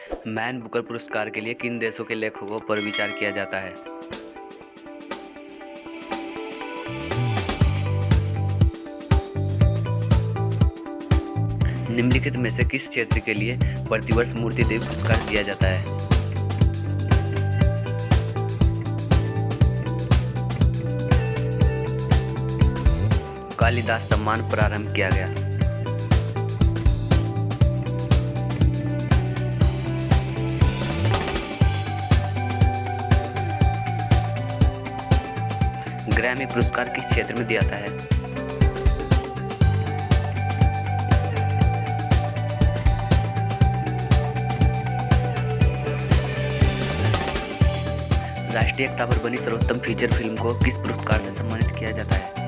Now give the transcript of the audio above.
Man Booker पुरस्कार के लिए किन देशों के लेखकों पर विचार किया जाता है? निम्नलिखित में से किस क्षेत्र के लिए प्रतिवर्ष मूर्ति देवी पुरस्कार दिया जाता है? कालिदास सम्मान प्रारंभ किया गया। ग्रैमी पुरस्कार किस क्षेत्र में दिया जाता है? राष्ट्रीय एकता पर बनी सर्वोत्तम फीचर फिल्म को किस पुरस्कार से सम्मानित किया जाता है?